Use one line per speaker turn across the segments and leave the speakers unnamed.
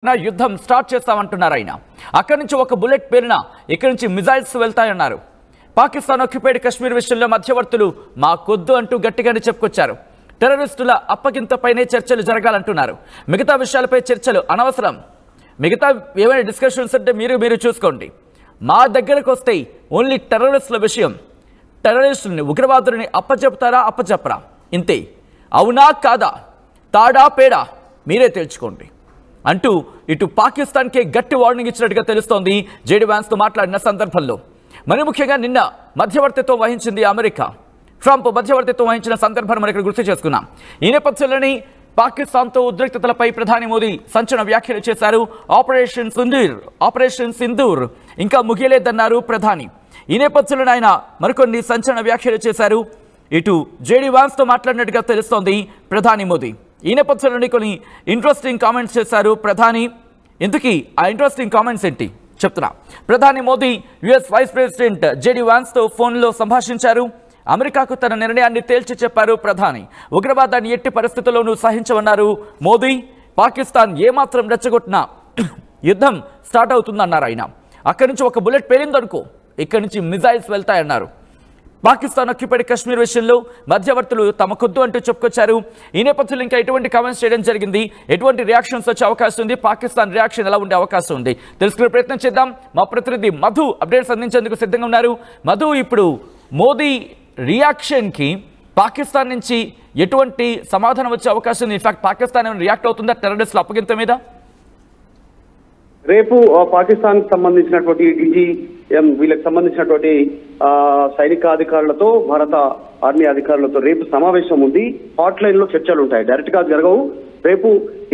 యుద్ధం స్టార్ట్ చేస్తామంటున్నారు ఆయన. అక్కడి నుంచి ఒక బుల్లెట్ పేరున ఇక్కడి నుంచి మిజైల్స్ వెళ్తాయన్నారు. పాకిస్తాన్ ఆక్యుపైడ్ కశ్మీర్ విషయంలో మధ్యవర్తులు మా కొద్దు అంటూ గట్టిగానే చెప్పుకొచ్చారు. టెర్రరిస్టుల అప్పగింతపైనే చర్చలు జరగాలంటున్నారు. మిగతా విషయాలపై చర్చలు అనవసరం. మిగతా ఏమైనా డిస్కషన్స్ అంటే మీరు చూసుకోండి. మా దగ్గరకు వస్తే ఓన్లీ టెర్రరిస్టుల విషయం. టెర్రరిస్టులని ఉగ్రవాదులని అప్పచెప్పరా ఇంతే. అవునా కాదా, తాడా పేడా మీరే తేల్చుకోండి అంటూ ఇటు పాకిస్తాన్కే గట్టి వార్నింగ్ ఇచ్చినట్టుగా తెలుస్తోంది జేడీ వ్యాన్స్తో మాట్లాడిన సందర్భంలో. మరి ముఖ్యంగా నిన్న మధ్యవర్తిత్వం వహించింది అమెరికా. ట్రంప్ మధ్యవర్తిత్వం వహించిన సందర్భాన్ని మనం ఇక్కడ గుర్తు చేసుకున్నాం. ఈ నేపథ్యంలోని పాకిస్తాన్తో ఉద్రిక్తతలపై ప్రధాని మోదీ సంచలన వ్యాఖ్యలు చేశారు. ఆపరేషన్ సింధూర్ ఇంకా ముగియలేదన్నారు ప్రధాని. ఈ నేపథ్యంలో ఆయన మరికొన్ని సంచలన వ్యాఖ్యలు చేశారు. ఇటు జేడీ వ్యాన్స్తో మాట్లాడినట్టుగా తెలుస్తోంది ప్రధాని మోదీ. ఈ నేపథ్యంలోని కొన్ని ఇంట్రెస్టింగ్ కామెంట్స్ చేశారు ప్రధాని. ఇందుకీ ఆ ఇంట్రెస్టింగ్ కామెంట్స్ ఏంటి చెప్తున్నా. ప్రధాని Modi US vice president JD వ్యాన్స్తో ఫోన్లో సంభాషించారు. అమెరికాకు తన నిర్ణయాన్ని తేల్చి చెప్పారు ప్రధాని. ఉగ్రవాదాన్ని ఎట్టి పరిస్థితుల్లోనూ సహించమన్నారు మోదీ. పాకిస్తాన్ ఏమాత్రం రెచ్చగొట్టినా యుద్ధం స్టార్ట్ అవుతుందన్నారు ఆయన. అక్కడి నుంచి ఒక బుల్లెట్ పేలిందనుకో ఇక్కడి నుంచి మిజైల్స్ వెళ్తాయన్నారు. పాకిస్తాన్ ఆక్యుపైడ్ కశ్మీర్ విషయంలో మధ్యవర్తులు తమ కొద్దు అంటూ చెప్పుకొచ్చారు. ఈ నేపథ్యంలో ఇంకా ఎటువంటి కామెంట్స్ చేయడం జరిగింది, ఎటువంటి రియాక్షన్స్ వచ్చే అవకాశం ఉంది, పాకిస్తాన్ రియాక్షన్ ఎలా ఉండే అవకాశం ఉంది తెలుసుకునే ప్రయత్నం చేద్దాం. మా ప్రతినిధి మధు అప్డేట్స్ అందించేందుకు సిద్ధంగా ఉన్నారు. మధు, ఇప్పుడు మోదీ రియాక్షన్కి పాకిస్తాన్ నుంచి ఎటువంటి సమాధానం వచ్చే అవకాశం ఉంది? ఇన్ఫాక్ట్ పాకిస్తాన్ ఏమైనా రియాక్ట్ అవుతుందా టెర్రరిస్టుల అప్పగింత మీద?
రేపు పాకిస్తాన్ సంబంధించినటువంటి డీజీఎం వీళ్ళకి సంబంధించినటువంటి సైనికాధికారులతో భారత ఆర్మీ అధికారులతో రేపు సమావేశం ఉంది. హాట్ లైన్ లో చర్చలు ఉంటాయి, డైరెక్ట్ గా జరగవు. రేపు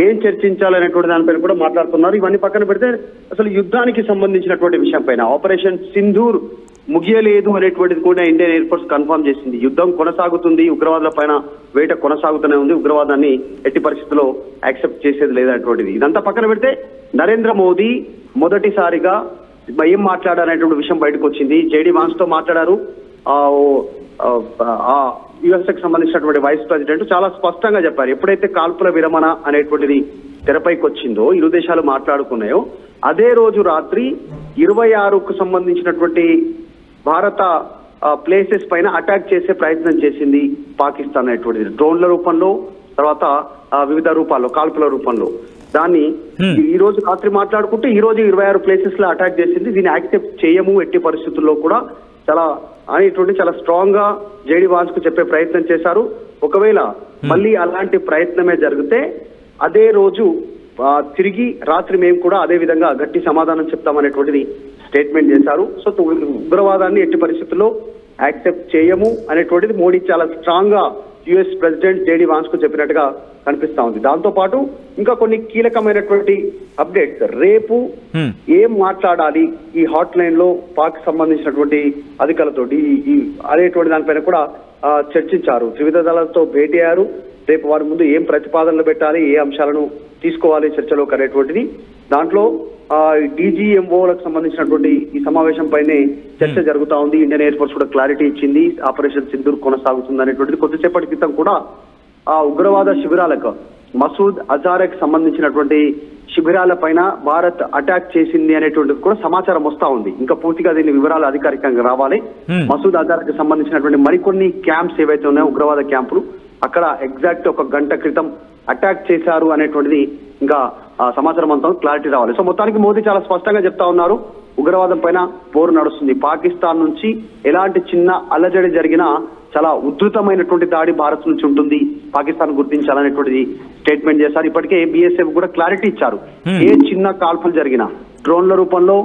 ఏం చర్చించాలనేటువంటి దానిపైన కూడా మాట్లాడుతున్నారు. ఇవన్నీ పక్కన పెడితే అసలు యుద్ధానికి సంబంధించినటువంటి విషయం పైన ఆపరేషన్ సింధూర్ ముగియలేదు అనేటువంటిది కూడా ఇండియన్ ఎయిర్ ఫోర్స్ కన్ఫర్మ్ చేసింది. యుద్ధం కొనసాగుతుంది, ఉగ్రవాదుల పైన వేట కొనసాగుతూనే ఉంది, ఉగ్రవాదాన్ని ఎట్టి పరిస్థితుల్లో యాక్సెప్ట్ చేసేది లేదనేటువంటిది. ఇదంతా పక్కన పెడితే నరేంద్ర మోదీ మొదటిసారిగా ఏం మాట్లాడారనేటువంటి విషయం బయటకు వచ్చింది. జేడీ వ్యాన్స్ తో మాట్లాడారు. యుఎస్కి సంబంధించినటువంటి వైస్ ప్రెసిడెంట్ చాలా స్పష్టంగా చెప్పారు. ఎప్పుడైతే కాల్పుల విరమణ అనేటువంటిది తెరపైకి వచ్చిందో, ఇరు దేశాలు మాట్లాడుకున్నాయో, అదే రోజు రాత్రి 26కు సంబంధించినటువంటి భారత ప్లేసెస్ పైన అటాక్ చేసే ప్రయత్నం చేసింది పాకిస్తాన్ అనేటువంటిది. డ్రోన్ల రూపంలో, తర్వాత వివిధ రూపాల్లో, కాల్పుల రూపంలో. దాన్ని ఈ రోజు రాత్రి మాట్లాడుకుంటే ఈ రోజు 26 ప్లేసెస్ లో అటాక్ చేసింది. దీన్ని యాక్సెప్ట్ చేయము ఎట్టి పరిస్థితుల్లో కూడా చాలా స్ట్రాంగ్ గా జేడీ వాన్స్ కు చెప్పే ప్రయత్నం చేశారు. ఒకవేళ మళ్ళీ అలాంటి ప్రయత్నమే జరిగితే అదే రోజు తిరిగి రాత్రి మేము కూడా అదే విధంగా గట్టి సమాధానం చెప్తామనేటువంటిది స్టేట్మెంట్ చేశారు. సో ఉగ్రవాదాన్ని ఎట్టి పరిస్థితుల్లో యాక్సెప్ట్ చేయము అనేటువంటిది మోడీ చాలా స్ట్రాంగ్ గా యుఎస్ ప్రెసిడెంట్ జేడీ వాన్స్ కు చెప్పినట్టుగా కనిపిస్తా ఉంది. దాంతో పాటు ఇంకా కొన్ని కీలకమైనటువంటి అప్డేట్స్. రేపు ఏం మాట్లాడాలి ఈ హాట్ లైన్ లో పాక్ సంబంధించినటువంటి అధికారులతోటి అనేటువంటి దానిపైన కూడా చర్చించారు. త్రివిధ దళాలతో భేటీ అయ్యారు. రేపు వారి ముందు ఏం ప్రతిపాదనలు పెట్టాలి, ఏ అంశాలను తీసుకోవాలి చర్చలోకి అనేటువంటిది. దాంట్లో డీజీఎంఓలకు సంబంధించినటువంటి ఈ సమావేశం పైనే చర్చ జరుగుతా ఉంది. ఇండియన్ ఎయిర్ ఫోర్స్ కూడా క్లారిటీ ఇచ్చింది. ఆపరేషన్ సింధూర్ కొనసాగుతుంది అనేటువంటిది. కొద్దిసేపటి క్రితం కూడా ఉగ్రవాద శిబిరాలకు, మసూద్ అజార్కి సంబంధించినటువంటి శిబిరాల పైన భారత్ అటాక్ చేసింది అనేటువంటిది కూడా సమాచారం వస్తా ఉంది. ఇంకా పూర్తిగా దీని వివరాలు అధికారికంగా రావాలి. మసూద్ అజార్కి సంబంధించినటువంటి మరికొన్ని క్యాంప్స్ ఏవైతే ఉన్నాయో, ఉగ్రవాద క్యాంపులు, అక్కడ ఎగ్జాక్ట్ 1 గంట క్రితం అటాక్ చేశారు అనేటువంటిది ఇంకా సమాచారం అంతా క్లారిటీ రావాలి. సో మొత్తానికి మోదీ చాలా స్పష్టంగా చెప్తా ఉన్నారు, ఉగ్రవాదం పైన పోరు నడుస్తుంది. పాకిస్తాన్ నుంచి ఎలాంటి చిన్న అలజడి జరిగినా చాలా ఉధృతమైనటువంటి దాడి భారత్ నుంచి ఉంటుంది, పాకిస్తాన్ గుర్తించాలనేటువంటిది స్టేట్మెంట్ చేశారు. ఇప్పటికే బిఎస్ఎఫ్ కూడా క్లారిటీ ఇచ్చారు. ఏ చిన్న కాల్పులు జరిగినా డ్రోన్ల రూపంలో,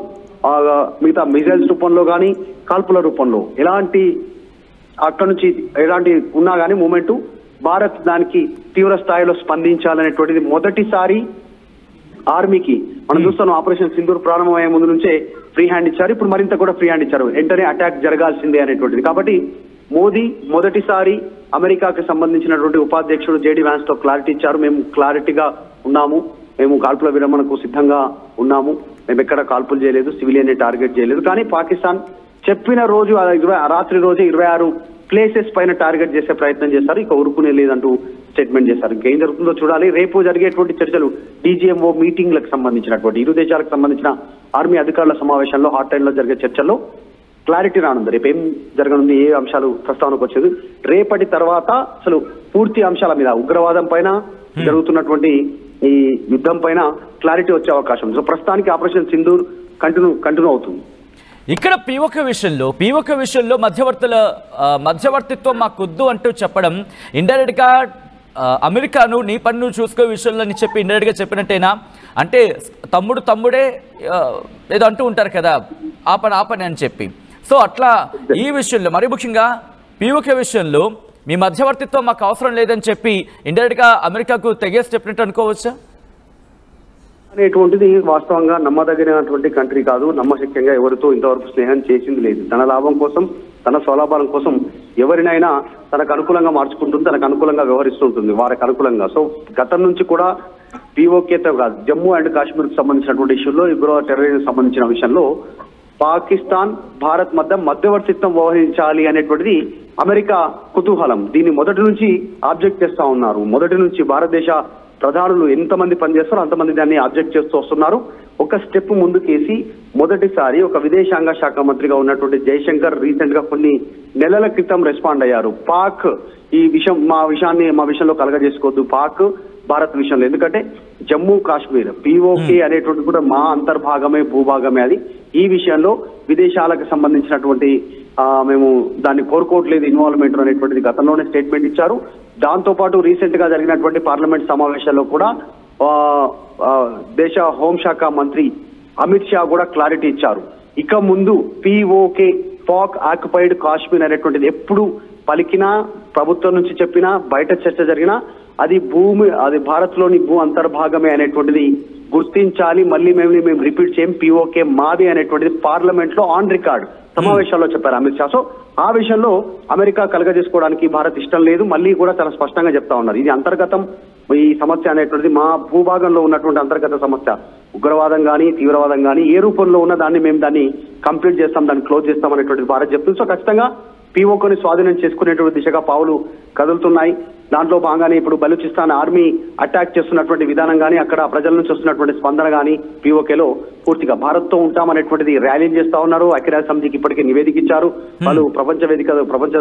మిగతా మిజైల్స్ రూపంలో కానీ, కాల్పుల రూపంలో ఎలాంటి అక్కడ నుంచి ఎలాంటి ఉన్నా కానీ మూమెంట్ భారత్ దానికి తీవ్ర స్థాయిలో స్పందించాలనేటువంటిది మొదటిసారి ఆర్మీకి మనం చూస్తాం. ఆపరేషన్ సింధూర్ ప్రారంభమయ్యే ముందు నుంచే ఫ్రీ హ్యాండ్ ఇచ్చారు, ఇప్పుడు మరింత కూడా ఫ్రీ హ్యాండ్ ఇచ్చారు. వెంటనే అటాక్ జరగాల్సిందే అనేటువంటిది. కాబట్టి మోదీ మొదటిసారి అమెరికాకి సంబంధించినటువంటి ఉపాధ్యక్షుడు జేడీ వ్యాన్స్ తో క్లారిటీ ఇచ్చారు. మేము క్లారిటీగా ఉన్నాము, మేము కాల్పుల విరమణకు సిద్ధంగా ఉన్నాము, మేము ఎక్కడ కాల్పులు చేయలేదు, సివిలియన్ టార్గెట్ చేయలేదు. కానీ పాకిస్తాన్ చెప్పిన రోజు రాత్రి రోజే 26 ప్లేసెస్ పైన టార్గెట్ చేసే ప్రయత్నం చేశారు. ఇక ఉరుకునే లేదంటూ స్టేట్మెంట్ చేశారు. ఇంకేం జరుగుతుందో చూడాలి. రేపు జరిగేటువంటి చర్చలు DGMO మీటింగ్లకు సంబంధించినటువంటి ఇరు దేశాలకు సంబంధించిన ఆర్మీ అధికారుల సమావేశంలో హాట్ లైన్ లో జరిగే చర్చల్లో క్లారిటీ రానుంది. రేపు ఏం జరగనుంది, ఏ అంశాలు ప్రస్తావనకు వచ్చేది, రేపటి తర్వాత అసలు పూర్తి అంశాల మీద ఉగ్రవాదం పైన జరుగుతున్నటువంటి ఈ యుద్ధం పైన క్లారిటీ వచ్చే అవకాశం. సో ప్రస్తుతానికి ఆపరేషన్ సింధూర్ కంటిన్యూ అవుతుంది.
ఇక్కడ పీఓక విషయంలో మధ్యవర్తిత్వం మాకొద్దు అంటూ చెప్పడం ఇండైరెక్ట్ గా అమెరికాను నీ పన్ను చూసుకో విషయంలో అని చెప్పి ఇండైరెక్ట్ గా చెప్పినట్టేనా? అంటే తమ్ముడే ఏదో అంటూ ఉంటారు కదా, ఆపని అని చెప్పి. సో అట్లా ఈ విషయంలో మరి ముఖ్యంగా పీఓక విషయంలో మీ మధ్యవర్తిత్వం మాకు అవసరం లేదని చెప్పి ఇండైరెక్ట్ గా అమెరికాకు తెగేసి చెప్పినట్టు అనుకోవచ్చా?
అనేటువంటిది వాస్తవంగా నమ్మదగినటువంటి కంట్రీ కాదు. నమ్మశక్యంగా ఎవరితో ఇంతవరకు స్నేహం చేసింది లేదు. తన లాభం కోసం, తన స్వలాభాల కోసం ఎవరినైనా తనకు అనుకూలంగా మార్చుకుంటుంది, తనకు అనుకూలంగా వ్యవహరిస్తుంటుంది, వారికి అనుకూలంగా. సో గతం నుంచి కూడా పీఓకేతో కాదు, జమ్మూ అండ్ కాశ్మీర్ కు సంబంధించినటువంటి ఇష్యూలో, ఇప్పుడు టెర్రరిజం సంబంధించిన విషయంలో పాకిస్తాన్ భారత్ మధ్యవర్తిత్వం వహించాలి అనేటువంటిది అమెరికా కుతూహలం. దీన్ని మొదటి నుంచి ఆబ్జెక్ట్ చేస్తా ఉన్నారు. మొదటి నుంచి భారతదేశ ప్రధానులు ఎంతమంది పనిచేస్తారో అంతమంది దాన్ని ఆబ్జెక్ట్ చేస్తూ వస్తున్నారు. ఒక స్టెప్ ముందుకేసి మొదటిసారి ఒక విదేశాంగ శాఖ మంత్రిగా ఉన్నటువంటి జయశంకర్ రీసెంట్ గా కొన్ని నెలల క్రితం రెస్పాండ్ అయ్యారు. పాక్ ఈ విషయం మా విషయంలో కలగజేసుకోవద్దు, పాక్ భారత్ విషయంలో, ఎందుకంటే జమ్మూ కాశ్మీర్ పీఓకే అనేటువంటి కూడా మా అంతర్భాగమే, భూభాగమే. అది ఈ విషయంలో విదేశాలకు సంబంధించినటువంటి మేము దాన్ని కోరుకోవట్లేదు ఇన్వాల్వ్మెంట్ అనేటువంటిది గతంలోనే స్టేట్మెంట్ ఇచ్చారు. దాంతో పాటు రీసెంట్ గా జరిగినటువంటి పార్లమెంట్ సమావేశాల్లో కూడా దేశ హోంశాఖ మంత్రి అమిత్ షా కూడా క్లారిటీ ఇచ్చారు. ఇక ముందు పీఓకే పాక్ ఆక్యుపైడ్ కాశ్మీర్ అనేటువంటిది ఎప్పుడు పలికినా, ప్రభుత్వం నుంచి చెప్పినా, బయట చర్చ జరిగినా అది భారత్ లోని భూ అంతర్భాగమే అనేటువంటిది గుర్తించాలి. మళ్ళీ మేము రిపీట్ చేయం, పీఓకే మాది అనేటువంటిది పార్లమెంట్ లో ఆన్ రికార్డ్ సమావేశాల్లో చెప్పారు అమిత్ షా. సో ఆ విషయంలో అమెరికా కలగజేసుకోవడానికి భారత్ ఇష్టం లేదు. మళ్ళీ కూడా చాలా స్పష్టంగా చెప్తా ఉన్నారు, ఇది అంతర్గతం, ఈ సమస్య అనేటువంటిది మా భూభాగంలో ఉన్నటువంటి అంతర్గత సమస్య. ఉగ్రవాదం కానీ, తీవ్రవాదం కానీ ఏ రూపంలో ఉన్న మేము దాన్ని కంప్లీట్ చేస్తాం, దాన్ని క్లోజ్ చేస్తాం అనేటువంటిది భారత్ చెప్తుంది. సో ఖచ్చితంగా పీఓకేని స్వాధీనం చేసుకునేటువంటి దిశగా పావులు కదులుతున్నాయి. దాంట్లో భాగంగానే ఇప్పుడు బలూచిస్తాన్ ఆర్మీ అటాక్ చేస్తున్నటువంటి విధానం కానీ, అక్కడ ప్రజల నుంచి వస్తున్నటువంటి స్పందన కానీ పీఓకేలో పూర్తిగా భారత్ తో ఉంటామనేటువంటిది ర్యాలీని చేస్తా ఉన్నారు. ఐక్యరాజ్య సమితికి ఇప్పటికే నివేదిక ఇచ్చారు. వాళ్ళు ప్రపంచ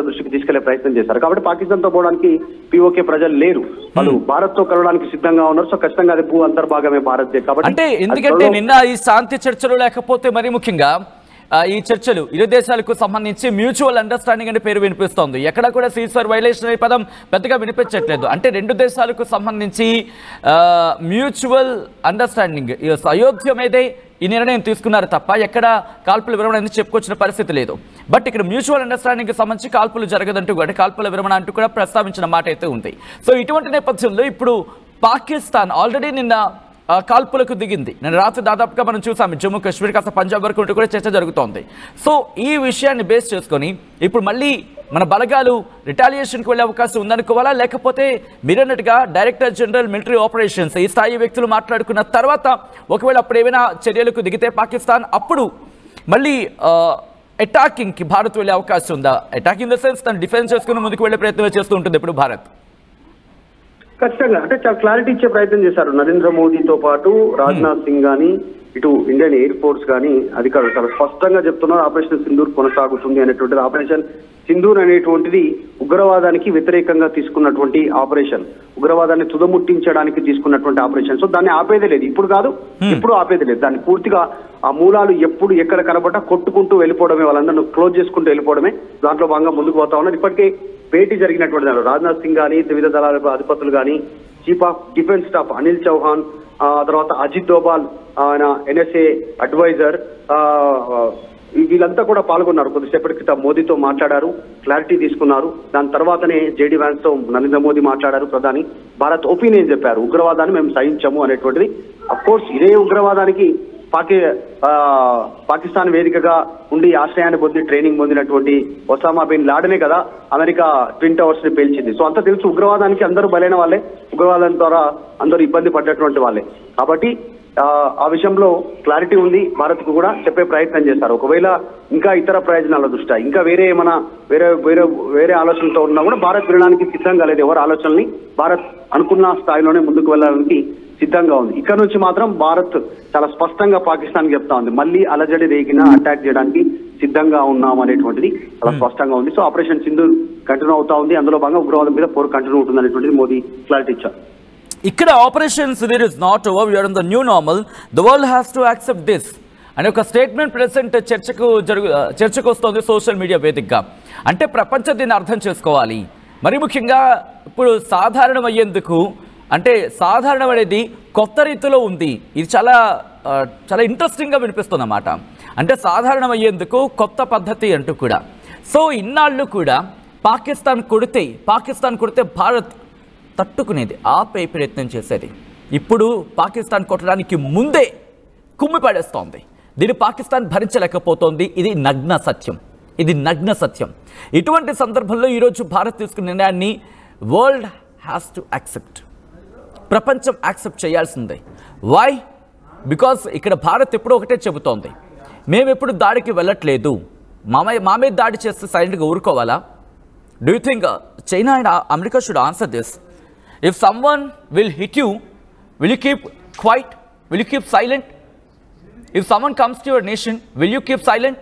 దృష్టికి తీసుకెళ్లే ప్రయత్నం చేశారు. కాబట్టి పాకిస్తాన్ తో పోవడానికి పీఓకే ప్రజలు లేరు, వాళ్ళు భారత్ తో కలవడానికి సిద్ధంగా ఉన్నారు. సో ఖచ్చితంగా అది భూ అంతర్భాగమే భారత్. కాబట్టి
అంటే ఎందుకంటే నిన్న ఈ శాంతి చర్చలు లేకపోతే మరి ముఖ్యంగా ఈ చర్చలు ఇరు దేశాలకు సంబంధించి మ్యూచువల్ అండర్స్టాండింగ్ అనే పేరు వినిపిస్తోంది. ఎక్కడ కూడా సీజర్ వైలేషన్ అనే పదం పెద్దగా వినిపించట్లేదు. అంటే రెండు దేశాలకు సంబంధించి మ్యూచువల్ అండర్స్టాండింగ్ అయోధ్య మీదే ఈ నిర్ణయం తీసుకున్నారు తప్ప ఎక్కడ కాల్పుల విరమణ అనేది చెప్పుకొచ్చిన పరిస్థితి లేదు. బట్ ఇక్కడ మ్యూచువల్ అండర్స్టాండింగ్కి సంబంధించి కాల్పులు జరగదంటూ కూడా, కాల్పుల విరమణ అంటూ కూడా ప్రస్తావించిన మాట అయితే ఉంది. సో ఇటువంటి నేపథ్యంలో ఇప్పుడు పాకిస్తాన్ ఆల్రెడీ నిన్న కాల్పులకు దిగింది. నేను రాత్రి దాదాపుగా మనం చూసాము జమ్మూ కాశ్మీర్ కాస్త పంజాబ్ వరకు కూడా చర్చ జరుగుతోంది. సో ఈ విషయాన్ని బేస్ చేసుకొని ఇప్పుడు మళ్ళీ మన బలగాలు రిటాలియేషన్కి వెళ్ళే అవకాశం ఉందనుకోవాలా, లేకపోతే మీరన్నట్టుగా డైరెక్టర్ జనరల్ మిలిటరీ ఆపరేషన్స్ ఈ స్థాయి వ్యక్తులు మాట్లాడుకున్న తర్వాత ఒకవేళ అప్పుడు ఏమైనా చర్యలకు దిగితే పాకిస్తాన్ అప్పుడు మళ్ళీ అటాకింగ్కి భారత్ వెళ్ళే అవకాశం ఉందా? అటాక్ ఇన్ ద సెన్స్ తను డిఫెన్స్ చేసుకుని ముందుకు వెళ్ళే ప్రయత్నం చేస్తూ ఉంటుంది ఇప్పుడు భారత్.
ఖచ్చితంగా అంటే చాలా క్లారిటీ ఇచ్చే ప్రయత్నం చేశారు నరేంద్ర మోదీతో పాటు రాజ్నాథ్ సింగ్ కానీ, ఇటు ఇండియన్ ఎయిర్ ఫోర్స్ కానీ అధికారులు చాలా స్పష్టంగా చెప్తున్నారు ఆపరేషన్ సింధూర్ కొనసాగుతుంది అనేటువంటిది. ఆపరేషన్ సింధూర్ అనేటువంటిది ఉగ్రవాదానికి వ్యతిరేకంగా తీసుకున్నటువంటి ఆపరేషన్, ఉగ్రవాదాన్ని తుదముట్టించడానికి తీసుకున్నటువంటి ఆపరేషన్. సో దాన్ని ఆపేదే లేదు, ఇప్పుడు కాదు, ఇప్పుడు ఆపేది లేదు. దాన్ని పూర్తిగా ఆ మూలాలు ఎప్పుడు ఎక్కడ కనబడ్డా కొట్టుకుంటూ వెళ్ళిపోవడమే, వాళ్ళందరూ క్లోజ్ చేసుకుంటూ వెళ్ళిపోవడమే. దాంట్లో భాగంగా ముందుకు పోతా ఉన్నారు. ఇప్పటికే భేటీ జరిగినటువంటి దానిలో రాజ్నాథ్ సింగ్ కానీ, త్రివిధ దళాల అధిపతులు కానీ, chief of defence staff Anil Chauhan, తర్వాత అజిత్ దోబాల్ ఆయన NSA అడ్వైజర్, వీళ్ళంతా కూడా పాల్గొన్నారు. కొద్దిసేపటి క్రితం మోదీతో మాట్లాడారు, క్లారిటీ తీసుకున్నారు. దాని తర్వాతనే JD Vance తో నరేంద్ర మోదీ మాట్లాడారు. ప్రధాని భారత్ ఒపీనియన్ చెప్పారు, ఉగ్రవాదాన్ని మేము సహించము అనేటువంటిది. అఫ్ కోర్స్ ఇదే ఉగ్రవాదానికి పాకిస్తాన్ వేదికగా ఉండి ఆశ్రయాన్ని పొంది ట్రైనింగ్ పొందినటువంటి ఒసామా బిన్ లాడెనే కదా అమెరికా ట్విన్ టవర్స్ ని పేల్చింది. సో అంతా తెలుసు, ఉగ్రవాదానికి అందరూ బలైన వాళ్ళే, ఉగ్రవాదం ద్వారా అందరూ ఇబ్బంది పడ్డటువంటి వాళ్ళే. కాబట్టి ఆ విషయంలో క్లారిటీ ఉంది. భారత్ కు కూడా చెప్పే ప్రయత్నం చేస్తారు. ఒకవేళ ఇంకా ఇతర ప్రయోజనాల దృష్ట్యా ఇంకా ఏమైనా వేరే ఆలోచనలతో ఉన్నా కూడా భారత్ వినడానికి సిద్ధంగా లేదు. ఎవరి ఆలోచనల్ని భారత్ అనుకున్న స్థాయిలోనే ముందుకు వెళ్ళడానికి సిద్ధంగా ఉంది. ఇక్కడ నుంచి మాత్రం భారత్ చాలా స్పష్టంగా పాకిస్తాన్ చెప్తా ఉంది, మళ్ళీ అలజడి రేగిన అటాక్ చేయడానికి సిద్ధంగా ఉన్నాం అనేటువంటిది చాలా స్పష్టంగా ఉంది. సో ఆపరేషన్ సింధూర్ కంటిన్యూ అవుతా ఉంది. అందులో భాగంగా ఉగ్రవాదం మీద పోరు కంటిన్యూ ఉంటుంది అనేటువంటిది మోదీ క్లారిటీ ఇచ్చారు.
ఇక్కడ operation Sindoor is not over, we are in the new normal, the world has to accept this అనే ఒక స్టేట్మెంట్ ప్రెసెంట్ చర్చకు వస్తుంది సోషల్ మీడియా వేదికగా. అంటే ప్రపంచం దీన్ని అర్థం చేసుకోవాలి. మరి ముఖ్యంగా ఇప్పుడు సాధారణం అయ్యేందుకు అంటే సాధారణం అనేది కొత్త రీతిలో ఉంది. ఇది చాలా చాలా ఇంట్రెస్టింగ్గా వినిపిస్తుంది అన్నమాట. అంటే సాధారణం అయ్యేందుకు కొత్త పద్ధతి అంటూ కూడా. సో ఇన్నాళ్ళు కూడా పాకిస్తాన్ కొడితే భారత్ తట్టుకునేది, ఆపే ప్రయత్నం చేసేది. ఇప్పుడు పాకిస్తాన్ కొట్టడానికి ముందే కుమ్మి పడేస్తోంది. దీన్ని పాకిస్తాన్ భరించలేకపోతోంది. ఇది నగ్న సత్యం. ఇటువంటి సందర్భంలో ఈరోజు భారత్ తీసుకున్న నిర్ణయాన్ని వరల్డ్ హ్యాస్ టు యాక్సెప్ట్, ప్రపంచం యాక్సెప్ట్ చేయాల్సిందే. వై? బికాస్ ఇక్కడ భారత్ ఎప్పుడూ ఒకటే చెబుతోంది, మేము ఎప్పుడు దాడికి వెళ్ళట్లేదు, మా మీద దాడి చేస్తే సైలెంట్గా ఊరుకోవాలా? Do you think China and America should answer this? If someone will hit you, will you keep quiet? Will you keep silent? If someone comes to your nation, will you keep silent?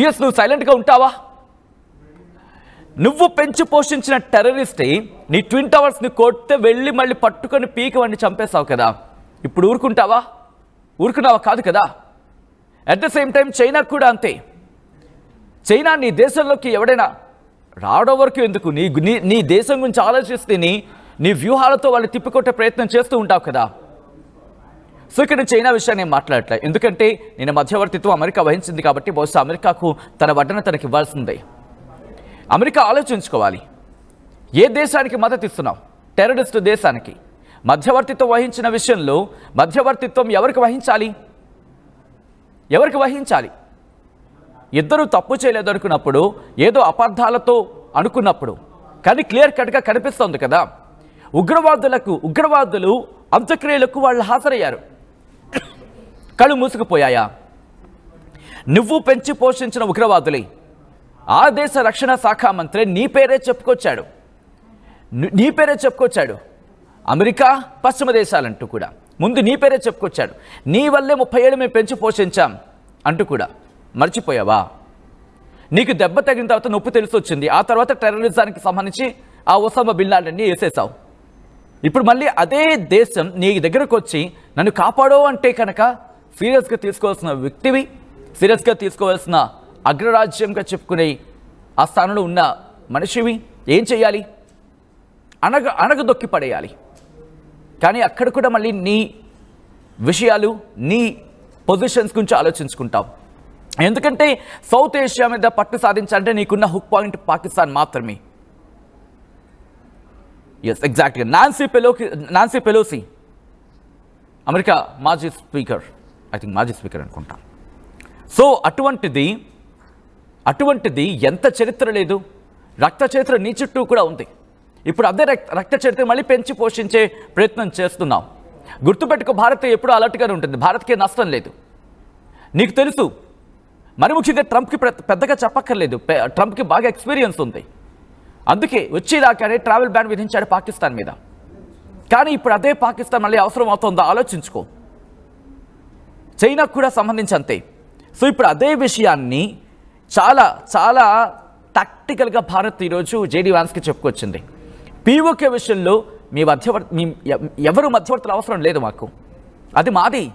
US నువ్వు సైలెంట్గా ఉంటావా? నువ్వు పెంచి పోషించిన టెర్రరిస్టే నీ twin టవర్స్ని కొడితే వెళ్ళి మళ్ళీ పట్టుకొని పీకి వాడిని చంపేస్తావు కదా. ఇప్పుడు ఊరుకున్నావా? కాదు కదా. At the same time China కూడా అంతే. చైనా నీ దేశంలోకి ఎవడైనా రావడం వరకు ఎందుకు, నీ దేశం గురించి ఆలోచిస్తే నీ వ్యూహాలతో వాళ్ళు తిప్పికొట్టే ప్రయత్నం చేస్తూ ఉంటావు కదా. సో ఇక్కడ చైనా విషయాన్ని నేను మాట్లాడట్లే, ఎందుకంటే నేను మధ్యవర్తిత్వం అమెరికా వహించింది కాబట్టి బహుశా అమెరికాకు తన వడ్డన తనకి ఇవ్వాల్సిందే. అమెరికా ఆలోచించుకోవాలి, ఏ దేశానికి మద్దతు ఇస్తున్నావు? టెర్రరిస్ట్ దేశానికి. మధ్యవర్తిత్వం వహించిన విషయంలో మధ్యవర్తిత్వం ఎవరికి వహించాలి? ఇద్దరు తప్పు చేయలేదు అనుకున్నప్పుడు, ఏదో అపార్థాలతో అనుకున్నప్పుడు, కానీ క్లియర్ కట్గా కనిపిస్తోంది కదా. ఉగ్రవాదులు అంత్యక్రియలకు వాళ్ళు హాజరయ్యారు. కళ్ళు మూసుకుపోయాయా? నువ్వు పెంచి పోషించిన ఉగ్రవాదులే ఆ దేశ రక్షణ శాఖ మంత్రి నీ పేరే చెప్పుకొచ్చాడు. అమెరికా, పశ్చిమ దేశాలంటూ కూడా ముందు నీ పేరే చెప్పుకొచ్చాడు. నీ వల్లే 30 ఏళ్ళు మేము పెంచి పోషించాం అంటూ కూడా. మర్చిపోయావా? నీకు దెబ్బ తగిన తర్వాత నొప్పి తెలిసి వచ్చింది. ఆ తర్వాత టెర్రరిజానికి సంబంధించి ఆ ఒసామా బిన్ లాడెన్ని వేసేసావు. ఇప్పుడు మళ్ళీ అదే దేశం నీ దగ్గరకు వచ్చి నన్ను కాపాడో అంటే కనుక సీరియస్గా తీసుకోవాల్సిన వ్యక్తివి, సీరియస్గా తీసుకోవాల్సిన అగ్రరాజ్యంగా చెప్పుకునే ఆ స్థానంలో ఉన్న మనిషివి. ఏం చేయాలి? అణగదొక్కి పడేయాలి. కానీ అక్కడ కూడా మళ్ళీ నీ విషయాలు, నీ పొజిషన్స్ గురించి ఆలోచించుకుంటావు. ఎందుకంటే సౌత్ ఏషియా మీద పట్టు సాధించాలంటే నీకున్న హుక్ పాయింట్ పాకిస్తాన్ మాత్రమే. ఎస్, ఎగ్జాక్ట్గా. నాన్సీ పెలోసి, అమెరికా మాజీ స్పీకర్, మాజీ స్పీకర్ అనుకుంటా. సో అటువంటిది ఎంత చరిత్ర లేదు, రక్త చరిత్ర నీ చుట్టూ కూడా ఉంది. ఇప్పుడు అదే రక్త చరిత్ర మళ్ళీ పెంచి పోషించే ప్రయత్నం చేస్తున్నాం. గుర్తుపెట్టుకో, భారత్ ఎప్పుడూ అలర్ట్గానే ఉంటుంది, భారత్కే నష్టం లేదు. నీకు తెలుసు, మరి ముఖ్యంగా ట్రంప్కి పెద్దగా చెప్పక్కర్లేదు, ట్రంప్కి బాగా ఎక్స్పీరియన్స్ ఉంది. అందుకే వచ్చేదాకానే ట్రావెల్ బ్యాన్ విధించాడు పాకిస్తాన్ మీద. కానీ ఇప్పుడు అదే పాకిస్తాన్ మళ్ళీ అవసరం అవుతుందో ఆలోచించుకో. చైనాకు కూడా సంబంధించి అంతే. సో ఇప్పుడు అదే విషయాన్ని చాలా చాలా టాక్టికల్గా భారత్ ఈరోజు జేడీ వాన్స్కి చెప్పుకొచ్చింది. పీఓకే విషయంలో ఎవరు మధ్యవర్తులు అవసరం లేదు మాకు, అది మాది,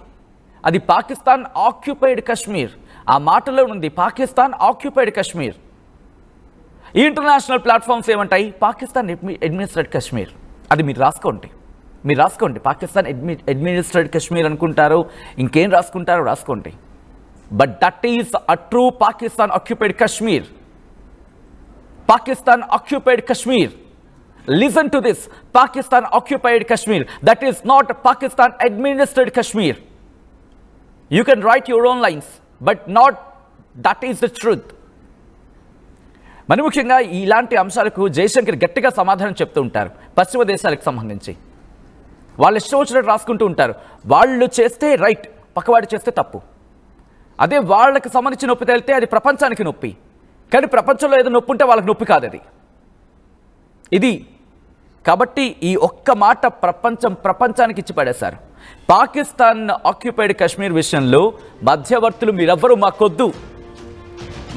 అది పాకిస్తాన్ ఆక్యుపైడ్ కశ్మీర్. ఆ మాటలో ఉంది పాకిస్తాన్ ఆక్యుపైడ్ కశ్మీర్. ఈ ఇంటర్నేషనల్ ప్లాట్ఫామ్స్ ఏమంటాయి? పాకిస్తాన్ అడ్మినిస్ట్రేట్ కశ్మీర్. అది మీరు రాసుకోండి. పాకిస్తాన్ అడ్మినిస్ట్రేట్ కశ్మీర్ అనుకుంటారు, ఇంకేం రాసుకుంటారో రాసుకోండి. But that is a true Pakistan occupied Kashmir. Pakistan occupied Kashmir. Listen to this. Pakistan occupied Kashmir. That is not Pakistan administered Kashmir. You can write your own lines, but not that is the truth. మరి ముఖ్యంగా ఇలాంటి అంశాలకు జయశంకర్ గట్టిగా సమాధానం చెప్తూ ఉంటారు పశ్చిమ దేశాలకు సంబంధించి. వాళ్ళు ఇష్టం వచ్చినట్టు రాసుకుంటూ ఉంటారు. వాళ్ళు చేస్తే రైట్, పక్కవాడు చేస్తే తప్పు. అదే వాళ్ళకి సంబంధించిన నొప్పి తేలితే అది ప్రపంచానికి నొప్పి. కానీ ప్రపంచంలో ఏదో నొప్పి ఉంటే వాళ్ళకి నొప్పి కాదు అది. ఇది కాబట్టి ఈ ఒక్క మాట ప్రపంచానికి ఇచ్చి పడేశారు. పాకిస్తాన్ ఆక్యుపైడ్ కాశ్మీర్ విషయంలో మధ్యవర్తులు మీరెవ్వరూ మాకొద్దు,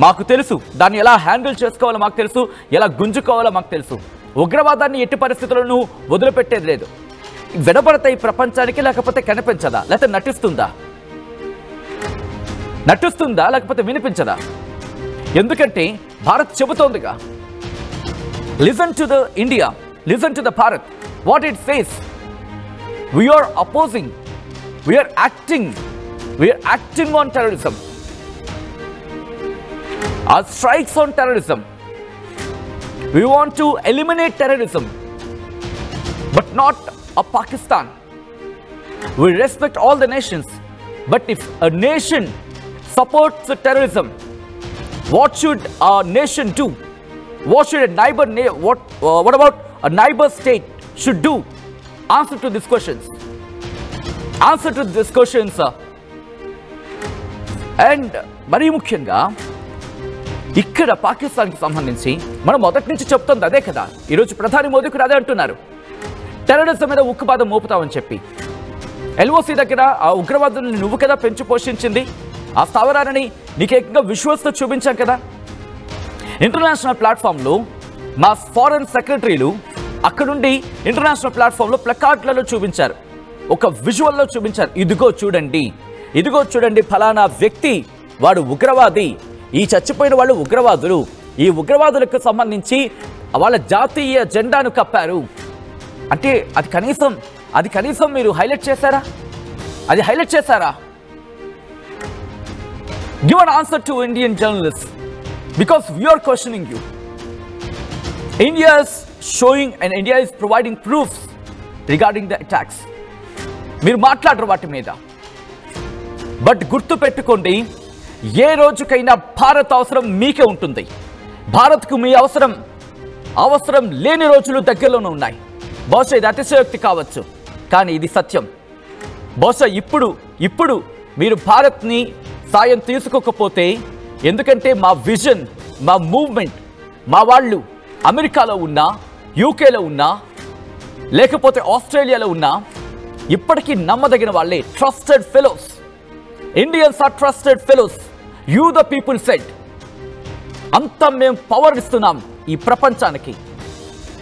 మాకు తెలుసు దాన్ని ఎలా హ్యాండిల్ చేసుకోవాలో మాకు తెలుసు, ఎలా గుంజుకోవాలో మాకు తెలుసు. ఉగ్రవాదాన్ని ఎట్టి పరిస్థితులను వదిలిపెట్టేది లేదు. వినపడతాయి ప్రపంచానికి, లేకపోతే కనిపించదా, లేకపోతే నటిస్తుందా లేకపోతే వినిపించదా? ఎందుకంటే భారత్ చెబుతోందిగా, listen to the India, listen to the Bharat, what it says. We are opposing, we are acting on terrorism. Our strikes on terrorism. We want to eliminate terrorism, but not a Pakistan. We respect all the nations, but if a nation supports the terrorism, what should our nation do? What should a neighbor, what about a neighbor state should do? Answer to these questions. Answer to these questions. And మరీ ముఖ్యంగా ఇక్కడ పాకిస్తాన్కి సంబంధించి మనం మొదటి నుంచి చెప్తుంది అదే కదా. ఈరోజు ప్రధాని మోదీ కూడా అదే అంటున్నారు, టెర్రరిజం మీద ఉక్కుపాదం మోపుతామని చెప్పి. ఎల్ఓసి దగ్గర ఆ ఉగ్రవాదుల్ని నువ్వు కదా పెంచి పోషించింది, ఆ స్థావరాన్ని నీకేకంగా విశ్వస్తో చూపించాం కదా. ఇంటర్నేషనల్ ప్లాట్ఫామ్లో మా ఫారెన్ సెక్రటరీలు అక్కడుండి ఇంటర్నేషనల్ ప్లాట్ఫామ్లో ప్లకార్డ్లలో చూపించారు, ఒక విజువల్లో చూపించారు, ఇదిగో చూడండి ఫలానా వ్యక్తి వాడు ఉగ్రవాది, ఈ చచ్చిపోయిన వాళ్ళు ఉగ్రవాదులు, ఈ ఉగ్రవాదులకు సంబంధించి వాళ్ళ జాతీయ జెండాను కప్పారు అంటే అది కనీసం మీరు హైలైట్ చేశారా? Give an answer to Indian journalist, because we are questioning you. India is showing and India is providing proofs regarding the attacks. మీరు మాట్లాడరు వాటి మీద. బట్ గుర్తు పెట్టుకోండి, ఏ రోజుకైనా భారత్ అవసరం మీకే ఉంటుంది. భారత్కు మీ అవసరం లేని రోజులు దగ్గరలోనే ఉన్నాయి. బహుశా ఇది అతిశయోక్తి కావచ్చు, కానీ ఇది సత్యం. బహుశా ఇప్పుడు మీరు భారత్ని సాయం తీసుకోకపోతే, ఎందుకంటే మా విజన్, మా మూవ్మెంట్, మా వాళ్ళు అమెరికాలో ఉన్నా, యూకేలో ఉన్నా, లేకపోతే ఆస్ట్రేలియాలో ఉన్నా, ఇప్పటికీ నమ్మదగిన వాళ్ళే, trusted fellows. Indians are trusted fellows. You the people said. అంతా మేము పవర్ ఇస్తున్నాం ఈ ప్రపంచానికి.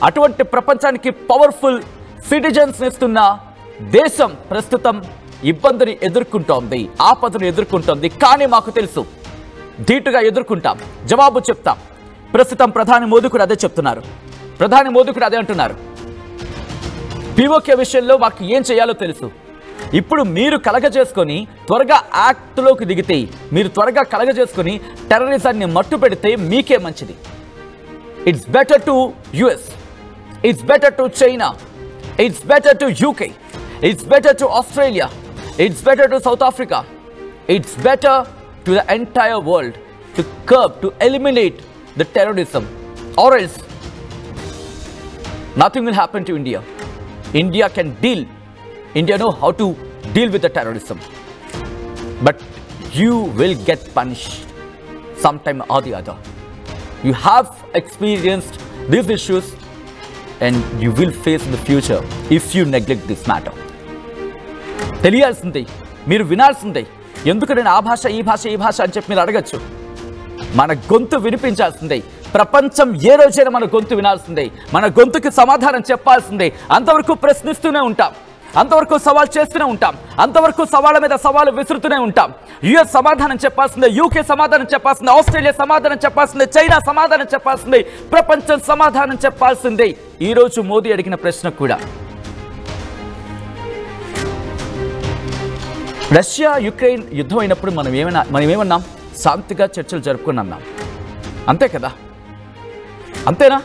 అటువంటి ప్రపంచానికి పవర్ఫుల్ సిటిజన్స్ ఇస్తున్న దేశం ప్రస్తుతం ఇబ్బందిని ఎదుర్కొంటోంది, ఆపదను ఎదుర్కొంటోంది. కానీ మాకు తెలుసు, ధీటుగా ఎదుర్కొంటాం, జవాబు చెప్తాం. ప్రస్తుతం ప్రధాని మోదీ కూడా అదే చెప్తున్నారు. ప్రధాని మోదీ కూడా అదే అంటున్నారు. పీఓకే విషయంలో మాకు ఏం చేయాలో తెలుసు. ఇప్పుడు మీరు కలగజేసుకొని త్వరగా యాక్ట్లోకి దిగితే, మీరు త్వరగా కలగజేసుకొని టెర్రరిజాన్ని మట్టు పెడితే మీకే మంచిది. It's better to US, it's better to China, it's better to UK, it's better to Australia, it's better to south Africa, it's better to the entire world to curb, to eliminate the terrorism, or else nothing will happen to India. India can deal. India know how to deal with the terrorism, but you will get punished sometime or the other. You have experienced these issues and you will face in the future if you neglect this matter. తెలియాల్సిందే, మీరు వినాల్సిందే. ఎందుకు నేను ఆ భాష ఈ భాష అని చెప్పి మీరు అడగచ్చు. మన గొంతు వినిపించాల్సిందే. ప్రపంచం ఏ రోజైనా మన గొంతు వినాల్సిందే, మన గొంతుకి సమాధానం చెప్పాల్సిందే. అంతవరకు ప్రశ్నిస్తూనే ఉంటాం, అంతవరకు సవాల్ చేస్తూనే ఉంటాం, అంతవరకు సవాళ్ళ మీద సవాలు విసురుతూనే ఉంటాం. యుఎస్ సమాధానం చెప్పాల్సిందే, యూకే సమాధానం చెప్పాల్సిందే, ఆస్ట్రేలియా సమాధానం చెప్పాల్సిందే, చైనా సమాధానం చెప్పాల్సిందే, ప్రపంచం సమాధానం చెప్పాల్సిందే. ఈరోజు మోదీ అడిగిన ప్రశ్న కూడా. రష్యా యుక్రెయిన్ యుద్ధం అయినప్పుడు మనం ఏమన్నాం? శాంతిగా చర్చలు జరుపుకుని అన్నాం, అంతే కదా? అంతేనా?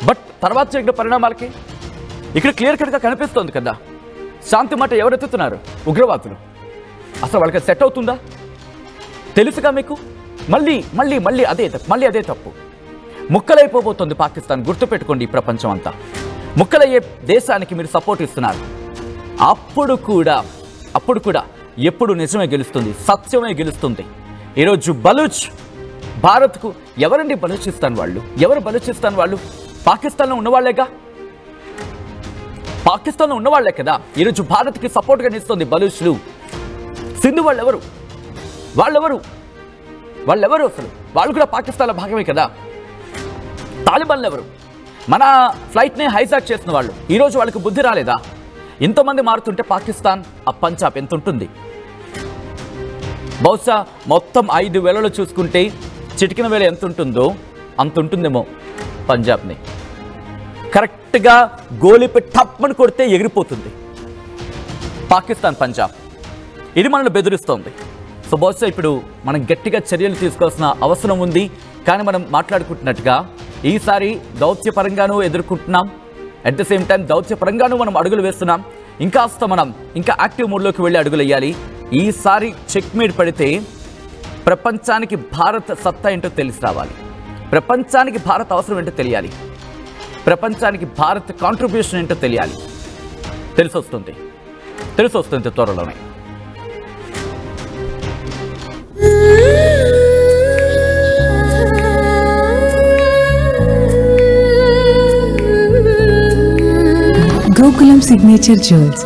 బట్ తర్వాత జరిగిన పరిణామాలకి ఇక్కడ క్లియర్ కట్గా కనిపిస్తోంది కదా, శాంతి మాట ఎవరెత్తుతున్నారు? ఉగ్రవాదులు. అసలు వాళ్ళకి సెట్ అవుతుందా? తెలుసుగా మీకు. మళ్ళీ అదే తప్పు. ముక్కలైపోబోతోంది పాకిస్తాన్. గుర్తుపెట్టుకోండి, ఈ ప్రపంచం అంతా ముక్కలయ్యే దేశానికి మీరు సపోర్ట్ ఇస్తున్నారు. అప్పుడు కూడా ఎప్పుడు నిజమే గెలుస్తుంది, సత్యమే గెలుస్తుంది. ఈరోజు బలూచ్ భారత్కు ఎవరండి బలూచిస్తాన్ వాళ్ళు? ఎవరు బలూచిస్తాన్ వాళ్ళు? పాకిస్తాన్లో ఉన్నవాళ్లేగా, పాకిస్తాన్లో ఉన్నవాళ్లే కదా ఈరోజు భారత్కి సపోర్ట్గా నిలుస్తుంది బలూచ్లు. సింధు వాళ్ళెవరు? వాళ్ళెవరు అసలు? వాళ్ళు కూడా పాకిస్తాన్లో భాగమే కదా. తాలిబాన్లు ఎవరు? మన ఫ్లైట్ని హైజాక్ చేసిన వాళ్ళు. ఈరోజు వాళ్ళకి బుద్ధి రాలేదా? ఎంతోమంది మారుతుంటే పాకిస్తాన్, ఆ పంజాబ్ ఎంత ఉంటుంది? బహుశా మొత్తం 5,000లో చూసుకుంటే చిటికిన వేల ఎంత ఉంటుందో అంత ఉంటుందేమో పంజాబ్ని. కరెక్ట్గా గోలిపి టప్మని కొడితే ఎగిరిపోతుంది పాకిస్తాన్ పంజాబ్. ఇది మనల్ని బెదిరిస్తోంది. సో బహుశా ఇప్పుడు మనం గట్టిగా చర్యలు తీసుకోవాల్సిన అవసరం ఉంది. కానీ మనం మాట్లాడుకుంటున్నట్టుగా ఈసారి దౌత్యపరంగానూ ఎదుర్కొంటున్నాం, అట్ ద సేమ్ టైం దౌత్యపరంగానూ మనం అడుగులు వేస్తున్నాం. ఇంకా యాక్టివ్ మోడ్లోకి వెళ్ళి అడుగులు వేయాలి. ఈసారి చెక్మేట్ పడితే ప్రపంచానికి భారత్ సత్తా ఏంటో తెలిసి రావాలి, ప్రపంచానికి భారత్ అవసరం ఏంటో తెలియాలి, ప్రపంచానికి భారత్ కాంట్రిబ్యూషన్ ఏంటో తెలియాలి. తెలిసొస్తుంది త్వరలోనే.
Gokulam Signature Jewels.